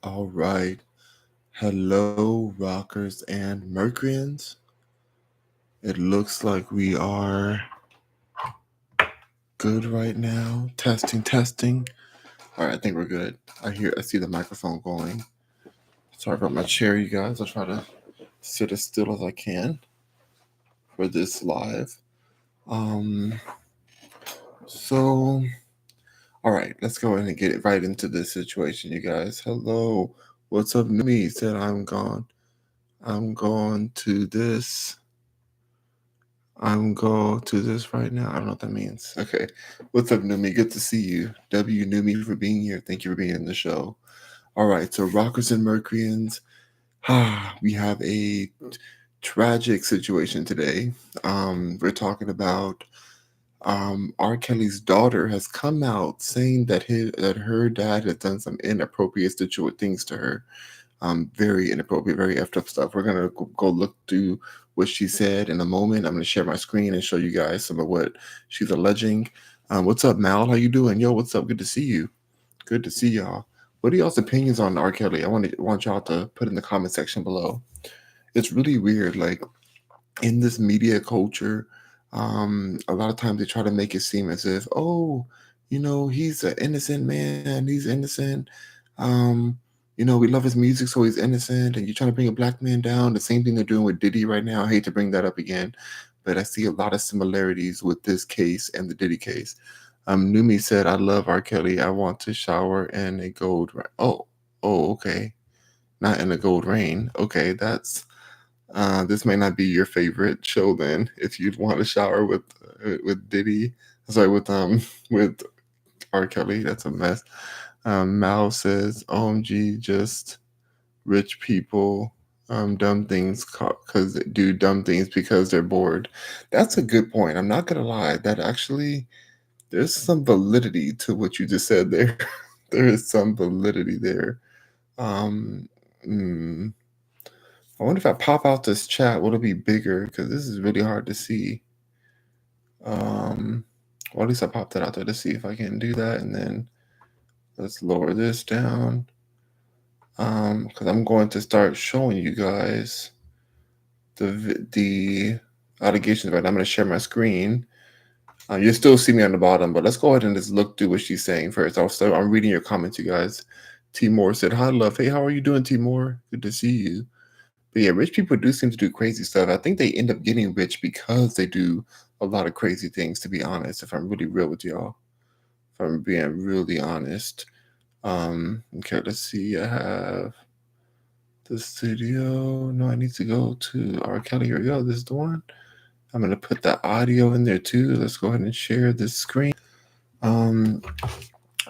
All right. Hello, rockers and Mercuryans. It looks like we are good right now. Testing, testing. All right, I think we're good. I see the microphone going. Sorry about my chair, you guys. I'll try to sit as still as I can for this live. Um, so, all right, let's go ahead and get it right into this situation, you guys. Hello. What's up, Numi? Said I'm gone. I'm going to this. I'm going to this right now. I don't know what that means. Okay. What's up, Numi? Good to see you. W Numi for being here. Thank you for being in the show. All right. So, Rockers and Mercuryans, we have a tragic situation today. We're talking about R. Kelly's daughter has come out saying that her dad has done some inappropriate things to her. Very inappropriate, very effed up stuff. We're gonna go look through what she said in a moment. I'm gonna share my screen and show you guys some of what she's alleging. What's up, Mal? How you doing? Yo, what's up? Good to see you. Good to see y'all. What are y'all's opinions on R. Kelly? I want y'all to put in the comment section below. It's really weird. Like in this media culture, a lot of times they try to make it seem as if, oh, he's an innocent man, he's innocent. Um, we love his music, so he's innocent, and you're trying to bring a black man down. The same thing they're doing with Diddy right now. I hate to bring that up again, but I see a lot of similarities with this case and the Diddy case. Numi said, I love R. Kelly. I want to shower in a gold rain. Oh, okay. Not in a gold rain. Okay, this may not be your favorite show then. If you'd want to shower with Diddy, sorry, with R. Kelly, that's a mess. Mal says, "OMG, just rich people, dumb things because they do dumb things because they're bored." That's a good point. I'm not gonna lie. That actually, there's some validity to what you just said there. There is some validity there. Um, hmm. I wonder if I pop out this chat, will it be bigger? Because this is really hard to see. Um, or at least I popped it out there to see if I can do that. And then let's lower this down. Because I'm going to start showing you guys the allegations. Right now, I'm going to share my screen. You'll still see me on the bottom, but let's go ahead and just look through what she's saying first. I'm reading your comments, you guys. Timor said, "Hi, love. Hey, how are you doing, Timor? Good to see you." But yeah, rich people do seem to do crazy stuff. I think they end up getting rich because they do a lot of crazy things, to be honest, if I'm really real with y'all. If I'm being really honest. Okay, let's see. I have the studio. No, I need to go to R. Kelly. Here we go. This is the one. I'm gonna put the audio in there too. Let's go ahead and share this screen. Um,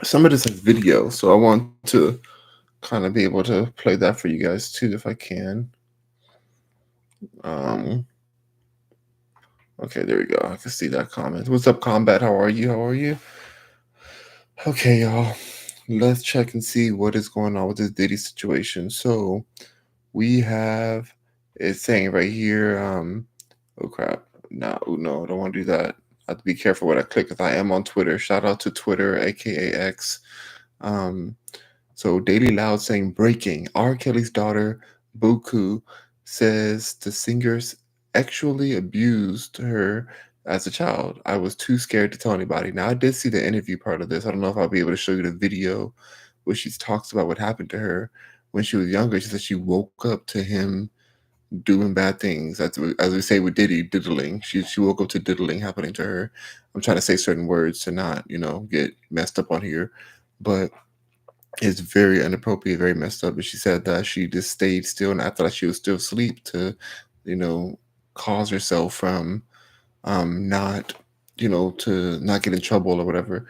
some of this is video, so I want to kind of be able to play that for you guys too, if I can. Um, Okay, there we go. I can see that comment. What's up, Combat? How are you? How are you? Okay, y'all. Let's check and see what is going on with this Diddy situation. So we have it's saying right here, oh crap. No, no, I don't want to do that. I have to be careful what I click because I am on Twitter. Shout out to Twitter, aka X. Um, so Daily Loud saying breaking. R. Kelly's daughter, Buku, says the singers actually abused her as a child. I was too scared to tell anybody. Now I did see the interview part of this. I don't know if I'll be able to show you the video where she talks about what happened to her when she was younger. She said she woke up to him doing bad things. As we say with Diddy, diddling. She woke up to diddling happening to her. I'm trying to say certain words to not, get messed up on here. But it's very inappropriate, very messed up. But she said that she just stayed still and acted like she was still asleep to, you know, cause herself from not, to not get in trouble or whatever.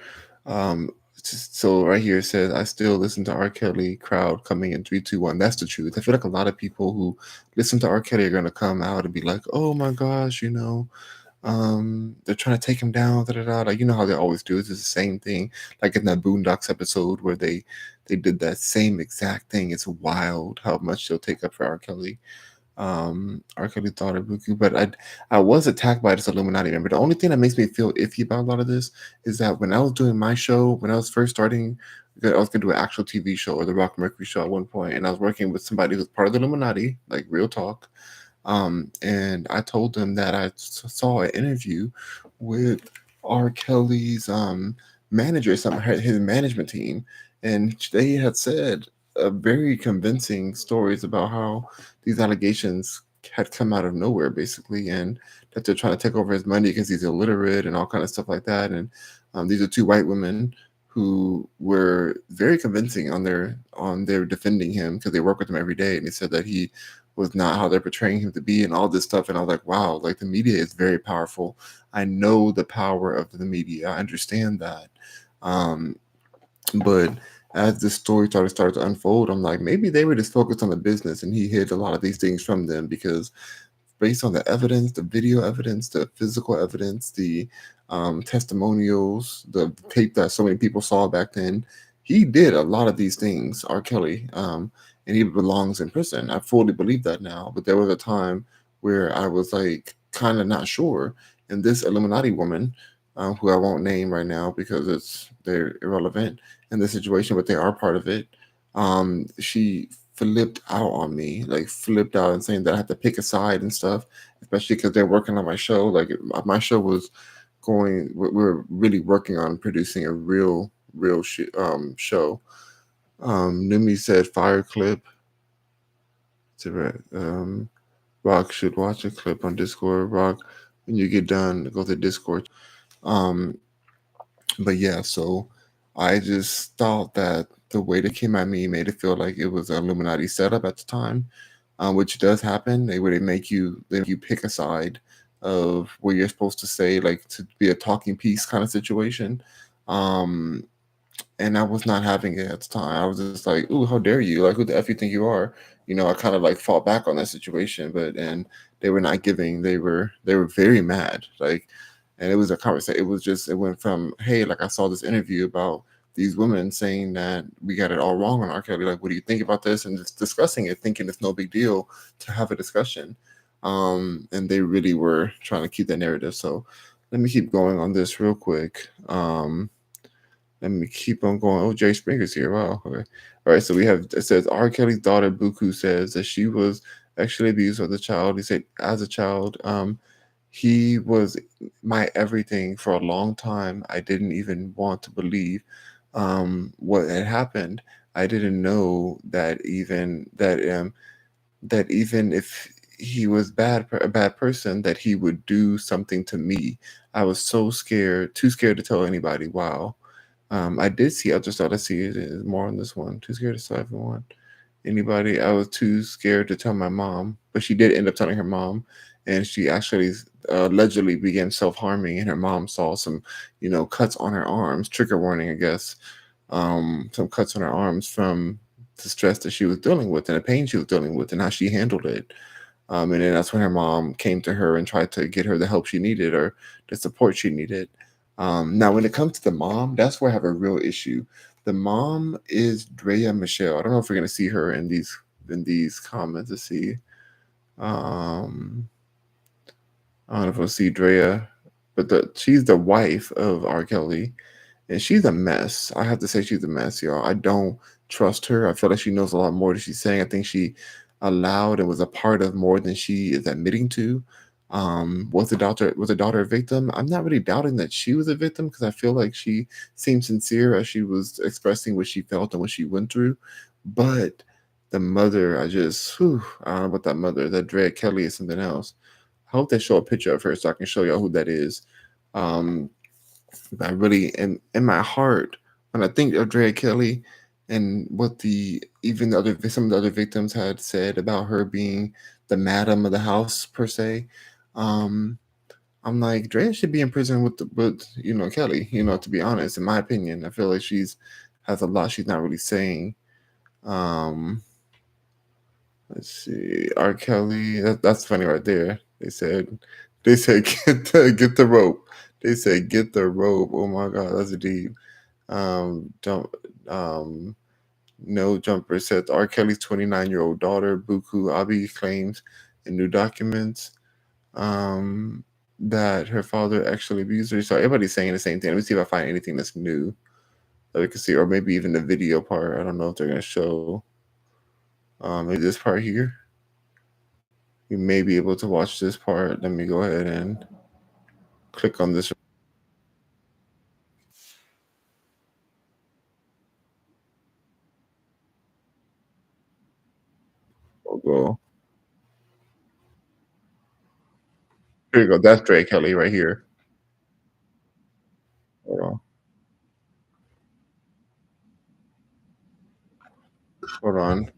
So right here it says, I still listen to R. Kelly crowd coming in 3, 2, 1. That's the truth. I feel like a lot of people who listen to R. Kelly are gonna come out and be like, oh my gosh, they're trying to take him down, da da da. Like, you know how they always do. It's the same thing. Like in that Boondocks episode where they did that same exact thing. It's wild how much they'll take up for R. Kelly. R. Kelly's daughter Buku, but I was attacked by this Illuminati member. The only thing that makes me feel iffy about a lot of this is that when I was doing my show, when I was first starting, I was gonna do an actual TV show or the Rock Mercury show at one point, and I was working with somebody who's part of the Illuminati, like real talk. And I told them that I saw an interview with R. Kelly's manager, some his management team, and they had said very convincing stories about how these allegations had come out of nowhere, basically, and that they're trying to take over his money because he's illiterate and all kind of stuff like that. And these are two white women who were very convincing on their defending him because they work with him every day, and they said that he was not how they're portraying him to be and all this stuff. And I was like, wow, like the media is very powerful. I know the power of the media. I understand that. Um, but as the story started to unfold, I'm like, maybe they were just focused on the business and he hid a lot of these things from them because based on the evidence, the video evidence, the physical evidence, the testimonials, the tape that so many people saw back then. He did a lot of these things, R. Kelly, and he belongs in prison. I fully believe that now. But there was a time where I was like kind of not sure. And this Illuminati woman, who I won't name right now because they're irrelevant in the situation, but they are part of it. She flipped out on me, like flipped out and saying that I had to pick a side and stuff, especially because they're working on my show. Like my show was going, we're really working on producing a show. Numi said fire clip. Um, Rock should watch a clip on Discord. Rock, when you get done, go to Discord. Um, but yeah, so I just thought that the way they came at me made it feel like it was an Illuminati setup at the time, which does happen. They make you pick a side of what you're supposed to say, like to be a talking piece kind of situation. Um, and I was not having it at the time. I was just like, "Ooh, how dare you? Like, who the f you think you are?" I kind of like fought back on that situation, but and they were not giving. They were very mad. Like, and it was a conversation. It went from, "Hey, like I saw this interview about these women saying that we got it all wrong on R. Kelly. Like, what do you think about this?" And just discussing it, thinking it's no big deal to have a discussion. And they really were trying to keep that narrative. So let me keep going on this real quick. Let me keep on going. Oh, Jay Springer's here. Wow. Okay. All right. So we have, it says R. Kelly's daughter Buku says that she was actually abused as a child. He said as a child, he was my everything for a long time. I didn't even want to believe what had happened. I didn't know that even if he was a bad person, that he would do something to me. I was so scared, too scared to tell anybody. Wow. I did see other stuff. Let's see, it is more on this one. Too scared to tell everyone. Anybody? I was too scared to tell my mom, but she did end up telling her mom, and she actually allegedly began self harming, and her mom saw some, cuts on her arms. Trigger warning, I guess. Some cuts on her arms from the stress that she was dealing with and the pain she was dealing with, and how she handled it. And then that's when her mom came to her and tried to get her the help she needed or the support she needed. Now, when it comes to the mom, that's where I have a real issue. The mom is Drea Michelle. I don't know if we're gonna see her in these comments. Let's see. Um, I don't know if we'll see Drea, but she's the wife of R. Kelly, and she's a mess. I have to say she's a mess, y'all. I don't trust her. I feel like she knows a lot more than she's saying. I think she allowed and was a part of more than she is admitting to. Was the daughter a victim? I'm not really doubting that she was a victim because I feel like she seemed sincere as she was expressing what she felt and what she went through. But the mother, I don't know about that mother. That Drea Kelly is something else. I hope they show a picture of her so I can show y'all who that is. Um, I really, in my heart, when I think of Drea Kelly and what some of the other victims had said about her being the madam of the house per se, um, I'm like Drea should be in prison with Kelly. To be honest, in my opinion, I feel like she's has a lot she's not really saying. Um, let's see, R. Kelly. That's funny right there. They said get the rope. They said get the rope. Oh my god, that's deep. Don't no jumper says R. Kelly's 29-year-old daughter Buku Abi claims in new documents that her father actually abused her. So everybody's saying the same thing. Let me see if I find anything that's new that we can see, or maybe even the video part. I don't know if they're going to show maybe this part here. You may be able to watch this part. Let me go ahead and click on this logo. Here you go. That's Dre Kelly right here. Hold on. Hold on.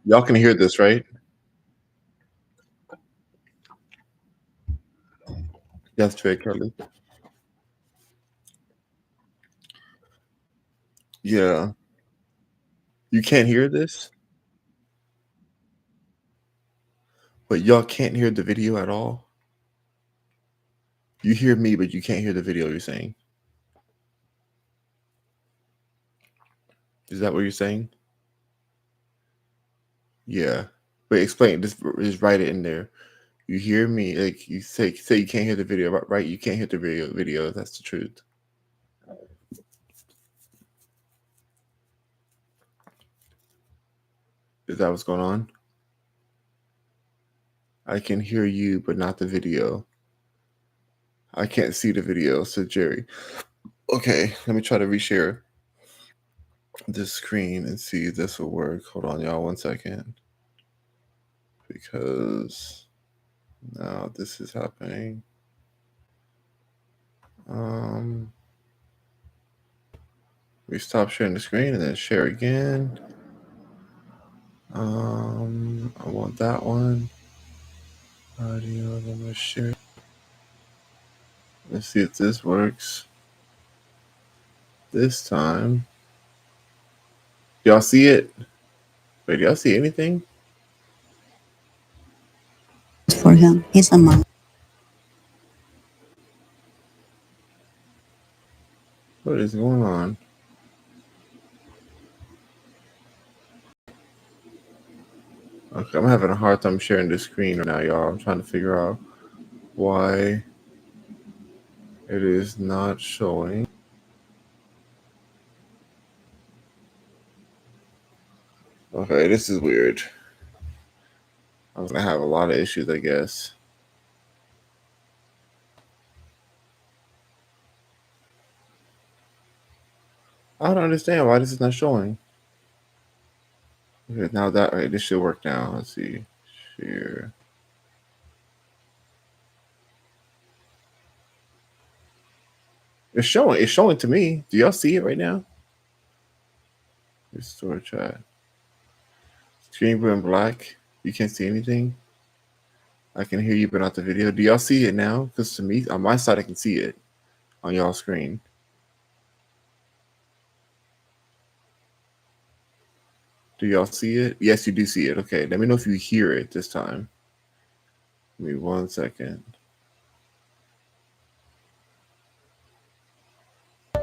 Y'all can hear this, right? That's Dre Kelly. Yeah. You can't hear this? But y'all can't hear the video at all? You hear me, but you can't hear the video you're saying. Is that what you're saying? Yeah. Wait, explain. Just write it in there. You hear me, like you say you can't hear the video, right? You can't hear the video. That's the truth. Is that what's going on? I can hear you, but not the video. I can't see the video, said Jerry. Okay, let me try to reshare this screen and see if this will work. Hold on, y'all, 1 second. Because now this is happening. We stop sharing the screen and then share again. I want that one. Audio, let me share. Let's see if this works. This time. Y'all see it? Wait, y'all see anything? For him, he's a mom. What is going on? Okay, I'm having a hard time sharing the screen right now, y'all. I'm trying to figure out why it is not showing. Okay, this is weird. I'm gonna have a lot of issues, I guess. I don't understand why this is not showing. Okay, now that right, this should work now. Let's see. Share. It's showing. It's showing to me. Do y'all see it right now? Restore chat. Screen blue and black. You can't see anything. I can hear you, but not the video. Do y'all see it now? Because to me, on my side, I can see it on y'all screen. Do y'all see it? Yes, you do see it. Okay, let me know if you hear it this time. Give me 1 second.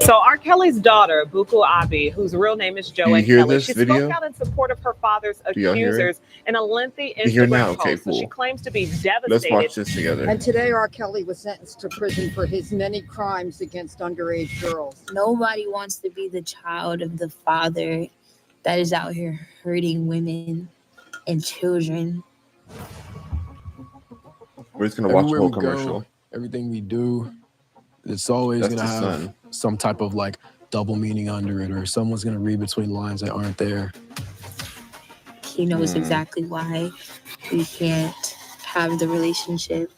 So R. Kelly's daughter, Buku Abi, whose real name is Joanne Kelly, she spoke out in support of her father's accusers in a lengthy Instagram post. So she claims to be devastated. Let's watch this together. And today R. Kelly was sentenced to prison for his many crimes against underage girls. Nobody wants to be the child of the father that is out here hurting women and children. We're just gonna watch the whole commercial. Everything we do, it's always gonna have some type of like double meaning under it, or someone's gonna read between lines that aren't there. He knows exactly why we can't have the relationship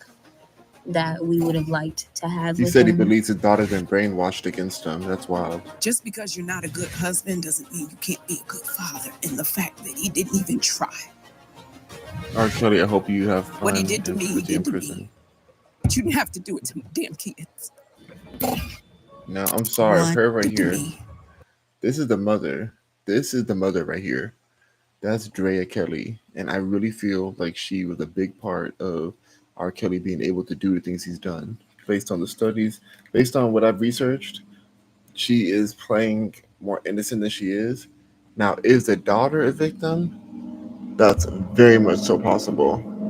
that we would have liked to have. He said he believes his daughter's been brainwashed against him. That's wild. Just because you're not a good husband doesn't mean you can't be a good father. And the fact that he didn't even try. R. Kelly, I hope you have fun. What he did to me, he did to me. But you didn't have to do it to my damn kids. Now, I'm sorry, her right here. This is the mother. This is the mother right here. That's Drea Kelly. And I really feel like she was a big part of R. Kelly being able to do the things he's done. Based on the studies, based on what I've researched, she is playing more innocent than she is. Now, is the daughter a victim? That's very much so possible.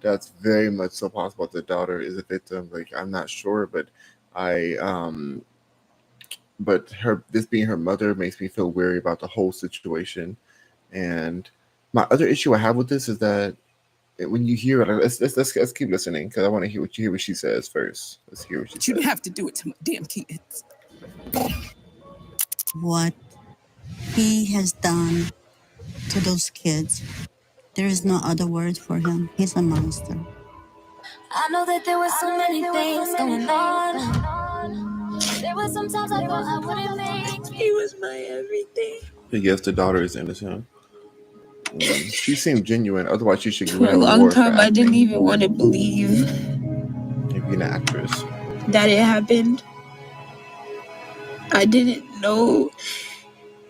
That's very much so possible. The daughter is a victim. Like, I'm not sure, but I but her this being her mother makes me feel weary about the whole situation. And my other issue I have with this is that when you hear it, let's keep listening because I want to hear what she says first. Let's hear what she But you says. didn't have to do it to my damn kids. What he has done to those kids, there is no other word for him. He's a monster. I know that there were so many things going on. There were some times I thought I wouldn't make. He was my everything. But yes, the daughter is innocent. She seemed genuine. Otherwise, she should For win a an long award for time, I didn't acting. even want to believe Maybe an actress. that it happened. I didn't know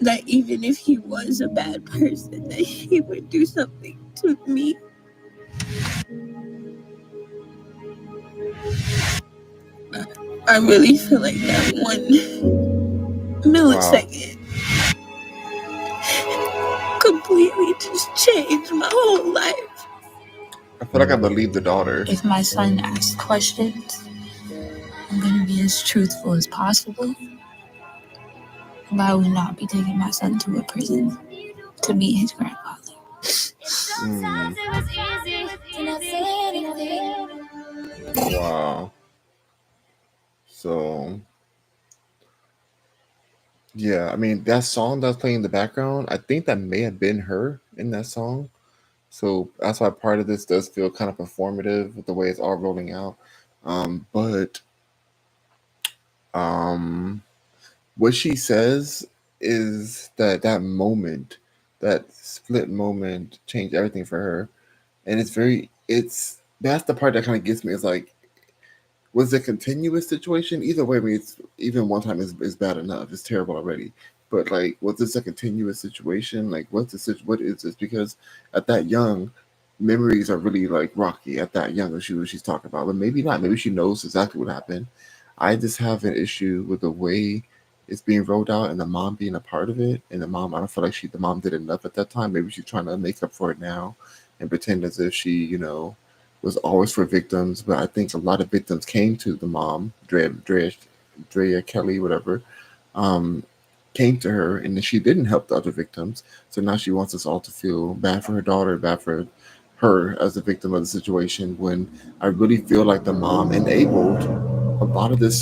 that even if he was a bad person, that he would do something to me. I really feel like that one millisecond completely just changed my whole life. I feel like I believe the daughter. If my son asks questions, I'm gonna be as truthful as possible. But I will not be taking my son to a prison to meet his grandfather. Wow. So, yeah, I mean, that song that's playing in the background, I think that may have been her in that song. So that's why part of this does feel kind of performative with the way it's all rolling out. But um, what she says is that that moment, that split moment, changed everything for her, and it's that's the part that kind of gets me. It's like, was it a continuous situation? Either way, I mean, it's even one time is bad enough. It's terrible already. But like, was this a continuous situation? Like, what is this? Because at that young, memories are really like rocky at that young. She's talking about, but maybe not. Maybe she knows exactly what happened. I just have an issue with the way it's being rolled out and the mom being a part of it. And the mom, I don't feel like the mom did enough at that time. Maybe she's trying to make up for it now and pretend as if she, was always for victims. But I think a lot of victims came to the mom, Drea Kelly, whatever, um, came to her, and then she didn't help the other victims. So now she wants us all to feel bad for her daughter, bad for her as a victim of the situation. When I really feel like the mom enabled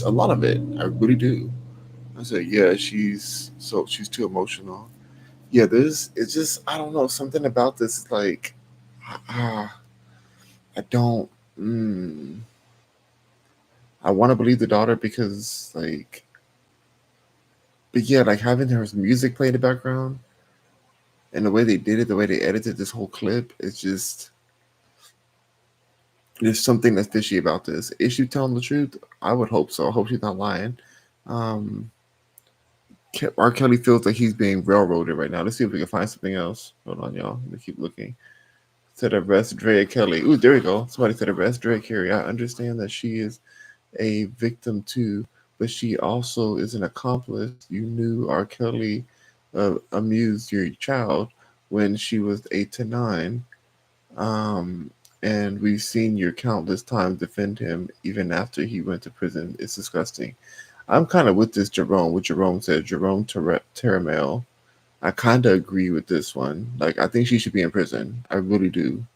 a lot of it. I really do. I said, yeah, she's too emotional. Yeah, this it's just I don't know something about this is like, ah, I don't. Mm, I want to believe the daughter because like, but yeah, like having her music play in the background and the way they did it, the way they edited this whole clip, it's just there's something that's fishy about this. Is she telling the truth? I would hope so. I hope she's not lying. Um, R. Kelly feels like he's being railroaded right now. Let's see if we can find something else. Hold on, y'all. Let me keep looking. Said arrest Drea Kelly. Ooh, there we go. Somebody said arrest Drea Kelly. I understand that she is a victim too, but she also is an accomplice. You knew R. Kelly amused your child when she was 8 to 9. Um, and we've seen you countless times defend him even after he went to prison. It's disgusting. I'm kind of with this Jerome, what Jerome said, Jerome Terramel. I kind of agree with this one. Like, I think she should be in prison. I really do.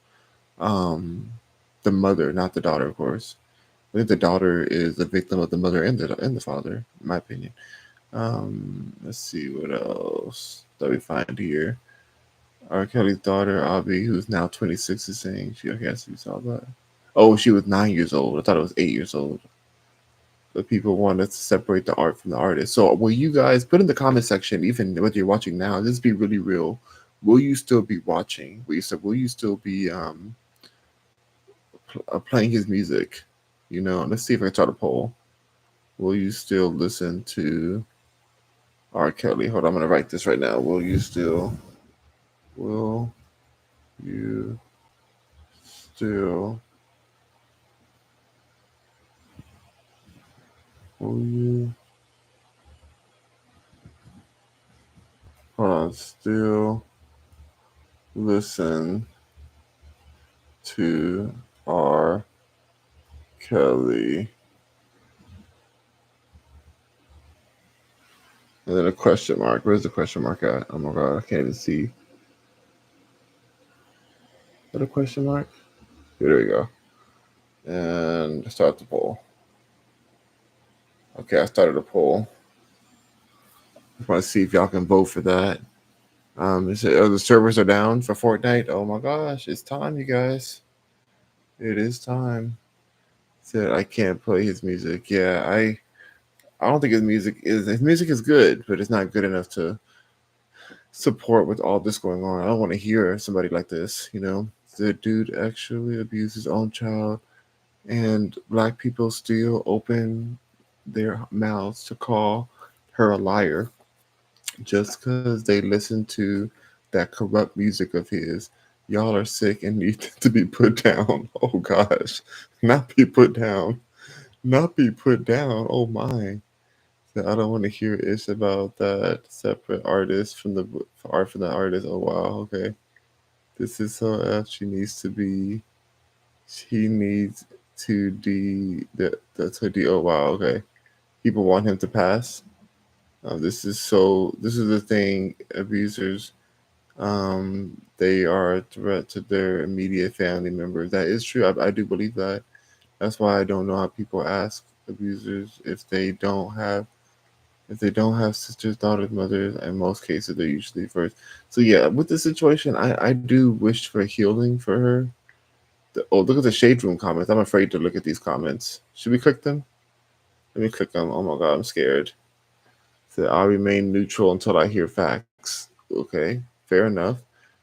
Um, the mother, not the daughter, of course. I think the daughter is a victim of the mother and the father, in my opinion. Let's see what else that we find here. R. Kelly's daughter, Abby, who's now 26, is saying she. I guess you saw that. Oh, she was 9 years old. I thought it was 8 years old. The people want us to separate the art from the artist. So, will you guys put in the comment section, even whether you're watching now, just be really real. Will you still be watching? Will you still be playing his music? Let's see if I can start a poll. Will you still listen to R. Kelly? Hold on, I'm gonna write this right now. Will you still will you hold on, still listen to R. Kelly. And then a question mark. Where's the question mark at? Oh my god, I can't even see. Is that a question mark? Here we go. And start the poll. Okay, I started a poll. I want to see if y'all can vote for that. The servers are down for Fortnite. Oh my gosh, it's time, you guys. It is time. Said I can't play his music. Yeah, I don't think his music is good, but it's not good enough to support with all this going on. I don't want to hear somebody like this. The dude actually abused his own child, and black people still open their mouths to call her a liar just because they listen to that corrupt music of his. Y'all are sick and need to be put down. Oh gosh, not be put down, not be put down. Oh my. So I don't want to hear ish about that separate artist from the art from the artist. Oh wow, okay. This is so F. She needs to be. He needs to to D. Oh wow, okay. People want him to pass. This is so. This is the thing. Abusers. They are a threat to their immediate family members. That is true. I do believe that. That's why I don't know how people ask abusers if they don't have sisters, daughters, mothers. In most cases, they're usually first. So yeah, with this situation, I do wish for healing for her. Look at the shade room comments. I'm afraid to look at these comments. Should we click them? Let me click them. Oh my god, I'm scared. So I'll remain neutral until I hear facts. Okay, fair enough.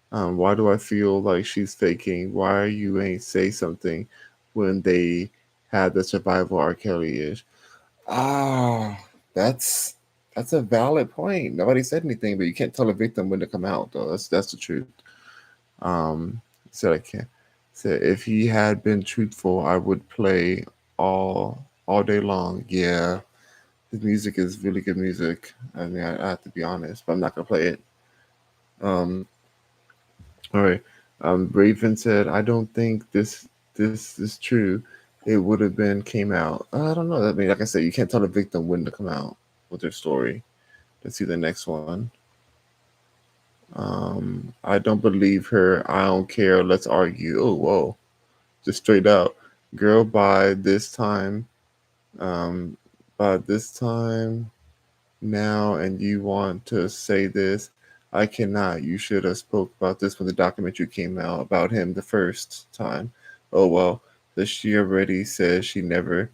Why do I feel like she's faking? Why you ain't say something when they had the survival R. Kelly is? Ah, that's that's a valid point. Nobody said anything, but you can't tell a victim when to come out, though. That's the truth. Um, said I can't. Said if he had been truthful, I would play all day long. Yeah, his music is really good music. I mean, I have to be honest, but I'm not gonna play it. Um, all right. Raven said, I don't think this is true. It would have been came out. I don't know. I mean, like I said, you can't tell the victim when to come out with their story. Let's see the next one. I don't believe her. I don't care. Let's argue. Oh, whoa. Just straight out. Girl, um, by this time now, and you want to say this. I cannot. You should have spoke about this when the documentary came out about him the first time. Oh, well. That she already said he never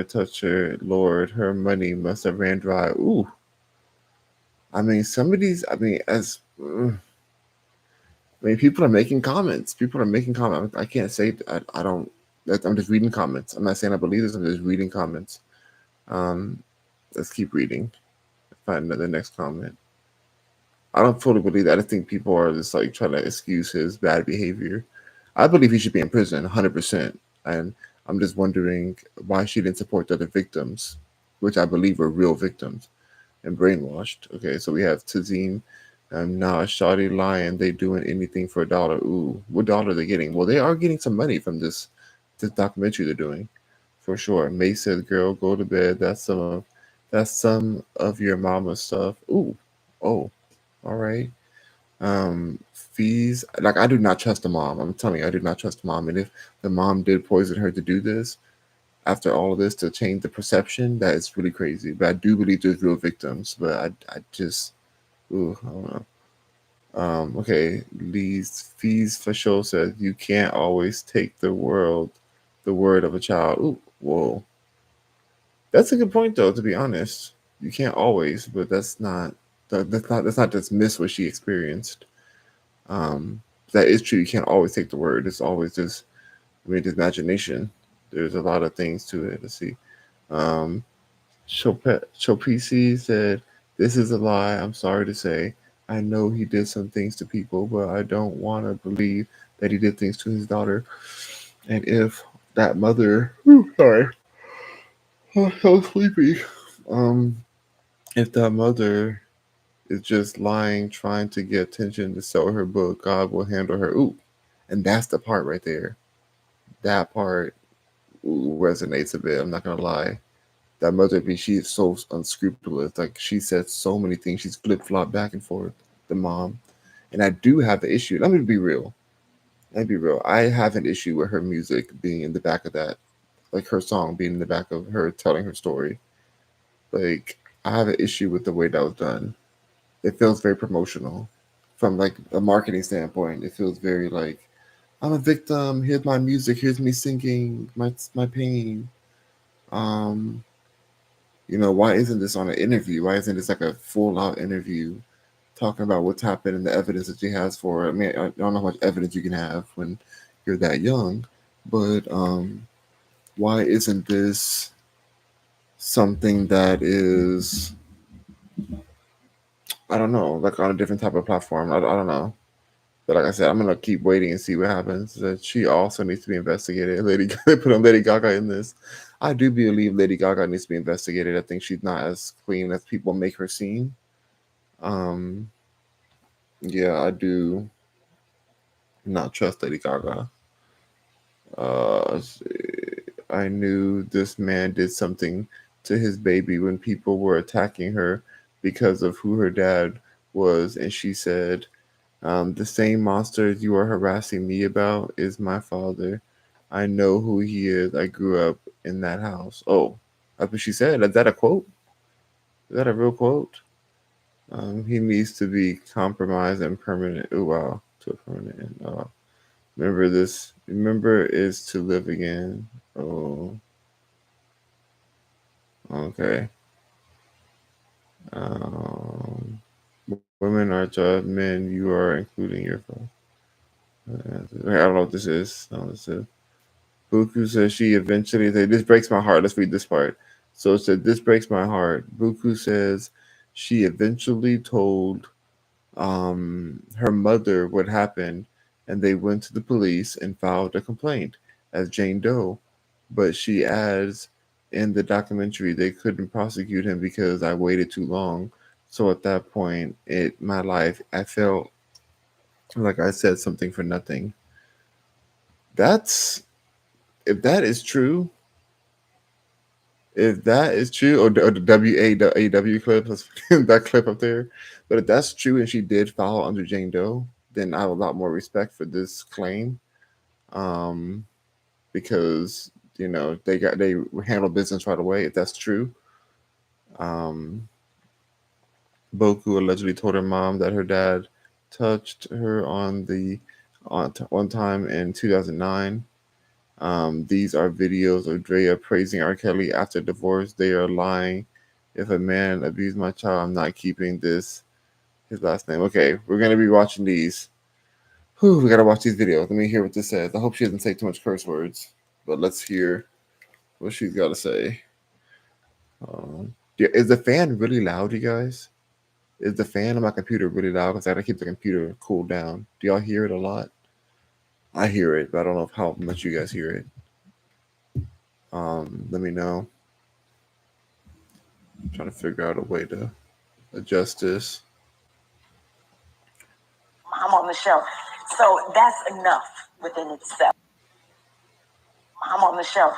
touched her. Lord, her money must have ran dry. Ooh. I mean, some of these, I mean, I mean, people are making comments. People are making comments. I can't say I don't. I'm just reading comments. I'm not saying I believe this. I'm just reading comments. Um, let's keep reading. Find the next comment. I don't fully believe that. I think people are just like trying to excuse his bad behavior. I believe he should be in prison, 100%. And I'm just wondering why she didn't support the other victims, which I believe were real victims and brainwashed. Okay, so we have Tazine. Nah, Shawty lying. They doing anything for a dollar. Ooh, what dollar are they getting? Well, they are getting some money from this documentary they're doing, for sure. May says, "Girl, go to bed. That's some of your mama stuff." Ooh, oh, all right. Um, fees. Like I do not trust the mom. I'm telling you, I do not trust the mom. And if the mom did poison her to do this, after all of this to change the perception, that is really crazy. But I do believe there's real victims. But I just, ooh, I don't know. Okay, Lee's fees for sure says you can't always take the word of a child. Ooh, whoa, that's a good point though. To be honest, you can't always, but that's not dismiss what she experienced. Um, that is true. You can't always take the word. It's always just, I mean, just imagination. There's a lot of things to it. Let's see. Um, Chopisi said, "This is a lie. I'm sorry to say. I know he did some things to people, but I don't want to believe that he did things to his daughter. And if that mother, sorry, I'm so sleepy. Um, if that mother is just lying, trying to get attention to sell her book, God will handle her. Ooh, and that's the part right there. That part resonates a bit. I'm not gonna lie. That mother, she is so unscrupulous. Like she said so many things. She's flip flop back and forth. The mom, and I do have an issue. Let me be real. Let me be real. I have an issue with her music being in the back of that, like her song being in the back of her telling her story. Like I have an issue with the way that was done. It feels very promotional, from like a marketing standpoint. It feels very like I'm a victim. Here's my music. Here's me singing my pain. Um, why isn't this on an interview? Why isn't this like a full out interview talking about what's happened and the evidence that she has for it? I mean, I don't know how much evidence you can have when you're that young, but why isn't this something that is, I don't know, like on a different type of platform? I don't know. But like I said, I'm gonna keep waiting and see what happens. That she also needs to be investigated. They put on Lady Gaga in this. I do believe Lady Gaga needs to be investigated. I think she's not as clean as people make her seem. Um, yeah, I do not trust Lady Gaga. Let's see. I knew this man did something to his baby when people were attacking her because of who her dad was, and she said, "The same monster you are harassing me about is my father. I know who he is. I grew up in that house." Oh, that's what she said. Is that a quote? Is that a real quote? He needs to be compromised and permanent. Oh wow, to a permanent end. Oh, remember this. Remember is to live again. Oh, okay. Um, Women are judged. Men, you are including your. I don't know what this is. No, this is. Buku says she eventually. This breaks my heart. Let's read this part. So it said, "This breaks my heart." Buku says she eventually told her mother what happened, and they went to the police and filed a complaint as Jane Doe. But she adds in the documentary they couldn't prosecute him because I waited too long. So at that point in my life, I felt like I said something for nothing. That's if that is true. If that is true, or the WAW clip, that clip up there, but if that's true and she did follow under Jane Doe, then I have a lot more respect for this claim, um, because they handle business right away. If that's true, um, Boku allegedly told her mom that her dad touched her on one time in 2009. These are videos of Drea praising R. Kelly after divorce. They are lying. If a man abused my child, I'm not keeping this. His last name. Okay, we're gonna be watching these. Whew, we gotta watch these videos. Let me hear what this says. I hope she doesn't say too much curse words, but let's hear what she's got to say. Yeah, is the fan really loud, you guys? Is the fan on my computer really loud? Because I gotta keep the computer cooled down. Do y'all hear it a lot? I hear it, but I don't know how much you guys hear it. Let me know. I'm trying to figure out a way to adjust this. I'm on the show. So that's enough within itself. I'm on the show.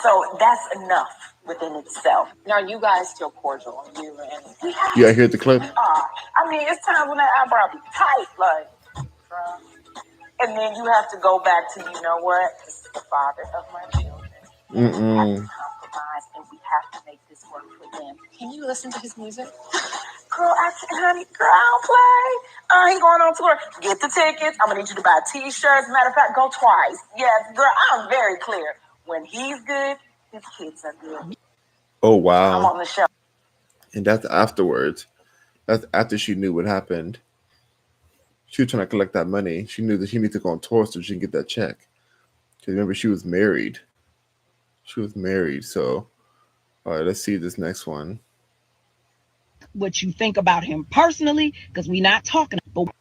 So that's enough within itself. Now, you guys still cordial? You and Yeah, I hear the clip. I mean, it's times when that eyebrow be tight, like, and then you have to go back to, you know what? This is the father of my children. We have to compromise, and we have to make this work for them. Can you listen to his music? Girl, honey, girl, I don't play. I ain't going on tour. Get the tickets. I'm gonna need you to buy T-shirts. Matter of fact, go twice. Yes, girl, I'm very clear. When he's good, his kids are good. Oh wow! I'm on the show. And that's afterwards. That's after she knew what happened. She was trying to collect that money. She knew that she needed to go on tour so she can get that check. Because remember, she was married. She was married. So, all right, let's see this next one. What you think about him personally, because we're not talking about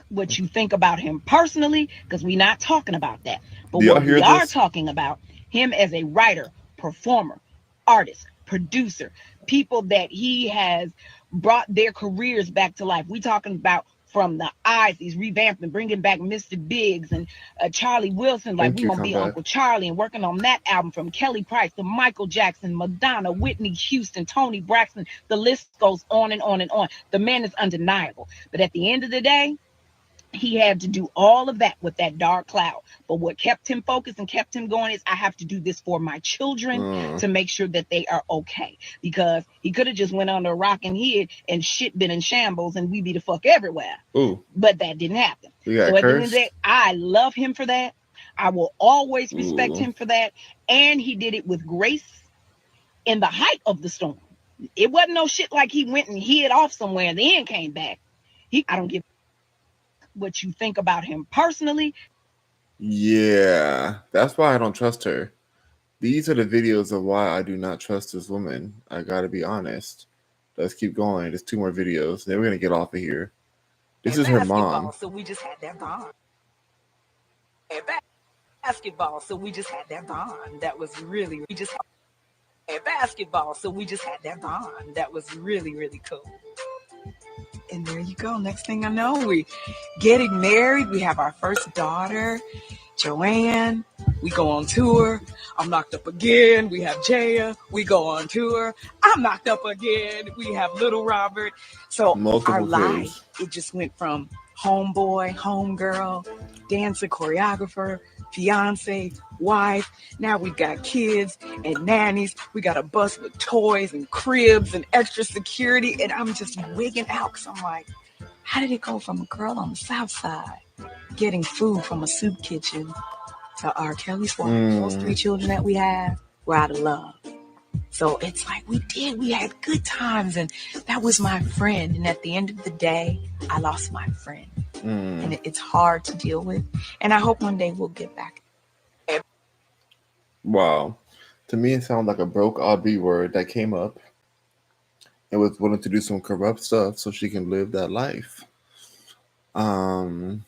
what you think about him personally, because we're not talking about that. But Do y'all what hear we are this? talking about, him as a writer, performer, artist, producer, people that he has brought their careers back to life. We talking about from the eyes, he's revamping, bringing back Mr. Biggs and Charlie Wilson, like Thank we you. gonna Come be back. Uncle Charlie, and working on that album from Kelly Price to Michael Jackson, Madonna, Whitney Houston, Tony Braxton. The list goes on and on and on. The man is undeniable. But at the end of the day, he had to do all of that with that dark cloud. But what kept him focused and kept him going is I have to do this for my children to make sure that they are okay. Because he could have just went under a rock and hid and shit been in shambles and we be the fuck everywhere. Ooh. But that didn't happen. So at the end of the day, I love him for that. I will always respect him for that. And he did it with grace in the height of the storm. It wasn't no shit like he went and hid off somewhere and then came back. I don't give what you think about him personally. Yeah, that's why I don't trust her. These are the videos of why I do not trust this woman. I gotta be honest. Let's keep going. There's 2 more videos. Then we're gonna get off of here. This is her mom. So we just had that bond. Basketball, so we just had that bond. That was really, we just had basketball, so we just had that bond. That was really, really cool. And there you go. Next thing I know, we getting married. We have our first daughter, Joanne. We go on tour. I'm knocked up again. We have Jaya. We go on tour. I'm knocked up again. We have little Robert. So our life, it just went from homeboy, homegirl, dancer, choreographer, fiance, wife. Now we've got kids and nannies. We got a bus with toys and cribs and extra security. And I'm just wigging out because I'm like, how did it go from a girl on the South Side getting food from a soup kitchen to R. Kelly's wife? Those 3 children that we have were out of love. So it's like we had good times, and that was my friend. And at the end of the day, I lost my friend. And it's hard to deal with. And I hope one day we'll get back. Wow. To me, it sounds like a broke B word that came up and was willing to do some corrupt stuff so she can live that life. That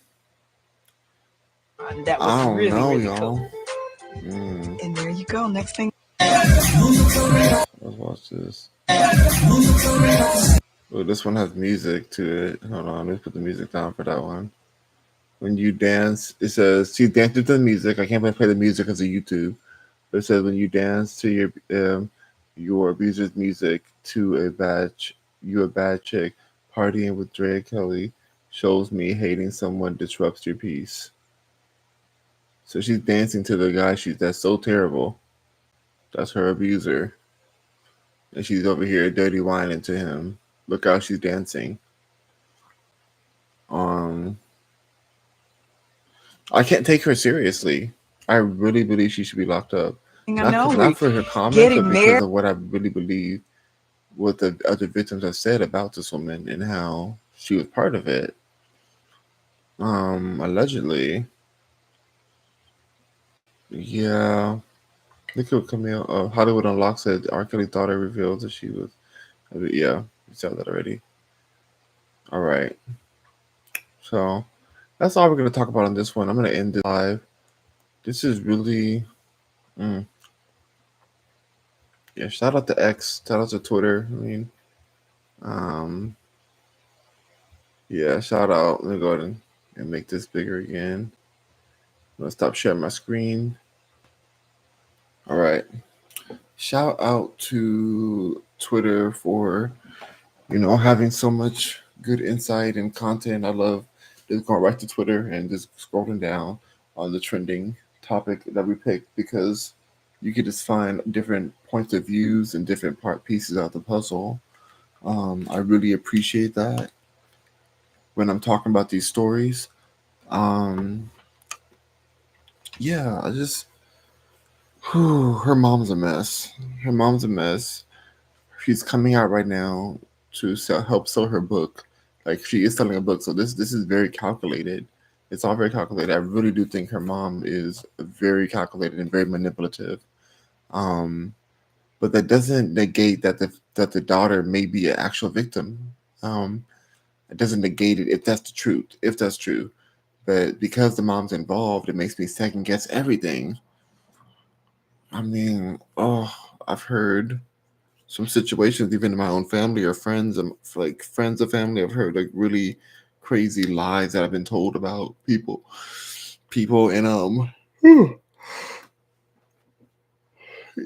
was I don't really, know, really y'all. cool. And there you go. Next thing. Let's watch this. Oh, this one has music to it. Hold on, let's put the music down for that one. When you dance, it says she dances to the music. I can't play the music because of YouTube. But it says when you dance to your abuser's music to a bad chick partying with Dre Kelly shows me hating someone disrupts your peace. So she's dancing to the guy that's so terrible. That's her abuser. And she's over here dirty whining to him. Look how she's dancing. I can't take her seriously. I really believe she should be locked up. Not for her comments, but because of what I really believe what the other victims have said about this woman and how she was part of it. Allegedly. Yeah. Look at Camille. Hollywood Unlocked said R. Kelly's daughter revealed that she was. Yeah, we saw that already. All right. So that's all we're going to talk about on this one. I'm going to end it live. This is really. Yeah, shout out to X. Shout out to Twitter. I mean, yeah, shout out. Let me go ahead and make this bigger again. I'm going to stop sharing my screen. All right. Shout out to Twitter for, having so much good insight and content. I love just going right to Twitter and just scrolling down on the trending topic that we picked because you can just find different points of views and different pieces of the puzzle. I really appreciate that when I'm talking about these stories. Yeah, I just, her mom's a mess. Her mom's a mess. She's coming out right now to help sell her book. Like she is selling a book, so this is very calculated. It's all very calculated. I really do think her mom is very calculated and very manipulative. But that doesn't negate that the daughter may be an actual victim. It doesn't negate it if that's the truth, if that's true. But because the mom's involved, it makes me second guess everything. I mean, I've heard some situations, even in my own family or friends, like friends of family. I've heard like really crazy lies that I've been told about people, and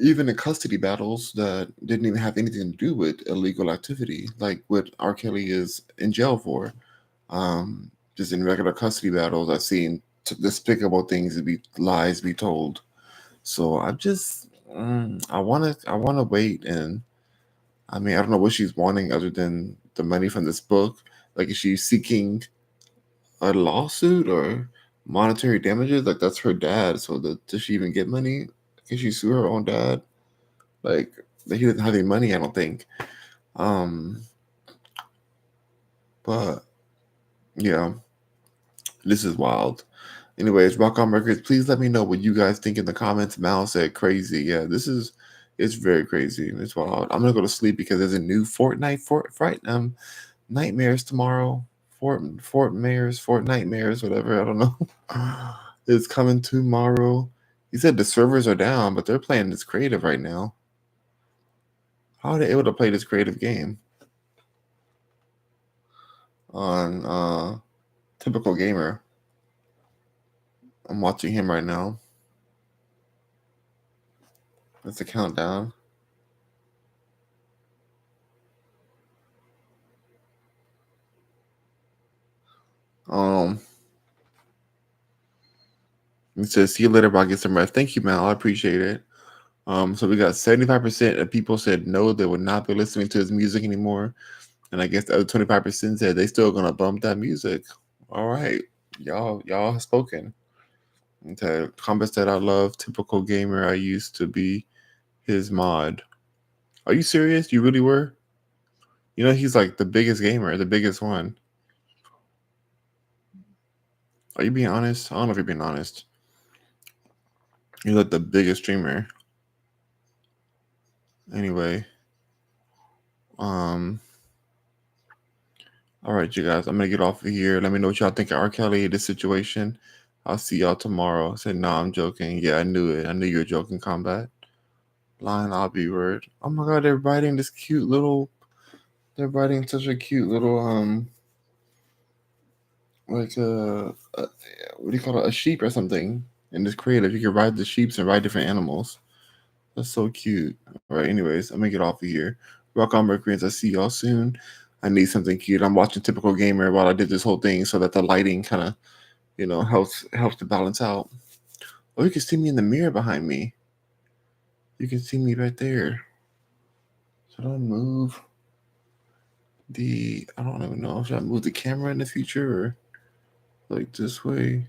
even in custody battles that didn't even have anything to do with illegal activity, like what R. Kelly is in jail for. Just in regular custody battles, I've seen despicable things be lies be told. So I'm just, I wanna wait, and I mean, I don't know what she's wanting other than the money from this book. Like, is she seeking a lawsuit or monetary damages? Like, that's her dad. So does she even get money? Can she sue her own dad? Like, he doesn't have any money, I don't think. Um, but yeah, this is wild. Anyways, Rock on Records, please let me know what you guys think in the comments. Mal said crazy. Yeah, it's very crazy. It's wild. I'm gonna go to sleep because there's a new Fortnite nightmares tomorrow. Fort Nightmares, whatever. I don't know. It's coming tomorrow. He said the servers are down, but they're playing this creative right now. How are they able to play this creative game on Typical Gamer? I'm watching him right now. That's the countdown. It says, "See you later, bro. Get some rest." Thank you, Mal. I appreciate it. So we got 75% of people said no, they would not be listening to his music anymore, and I guess the other 25% said they still gonna bump that music. All right, y'all have spoken. Okay, Combat said, "I love Typical Gamer. I used to be his mod." Are you serious? You really were? You know he's like the biggest gamer, the biggest one. Are you being honest? I don't know if you're being honest. You're like the biggest streamer. Anyway, all right, you guys. I'm gonna get off of here. Let me know what y'all think of R. Kelly, this situation. I'll see y'all tomorrow. I said, no, I'm joking. Yeah, I knew it. I knew you were joking, Combat. Line, I'll be word. Oh my god, they're writing this cute little. They're writing such a cute little like what do you call it? A sheep or something. In this creative, you can ride the sheeps and ride different animals. That's so cute. All right, anyways, I'm gonna get off of here. Rock on, Mercury. I see y'all soon. I need something cute. I'm watching Typical Gamer while I did this whole thing so that the lighting kind of, helps to balance out. Oh, you can see me in the mirror behind me. You can see me right there. Should I move I don't even know. Should I move the camera in the future or like this way?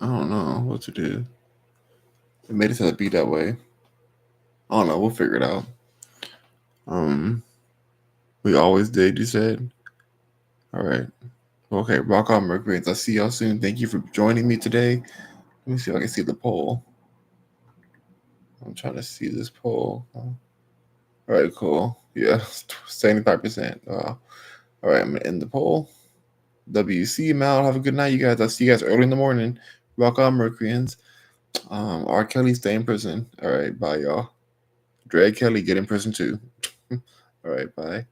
I don't know what to do. It made it to be that way. I don't know. We'll figure it out. We always did, you said? All right. Okay, rock on, Mercury. I'll see y'all soon. Thank you for joining me today. Let me see if I can see the poll. I'm trying to see this poll. All right, cool. Yeah, 75%. All right, I'm going to end the poll. WC, Mal, have a good night, you guys. I'll see you guys early in the morning. Rock on, Mercuryans. R. Kelly, stay in prison. All right, bye, y'all. Drag Kelly, get in prison too. All right, bye.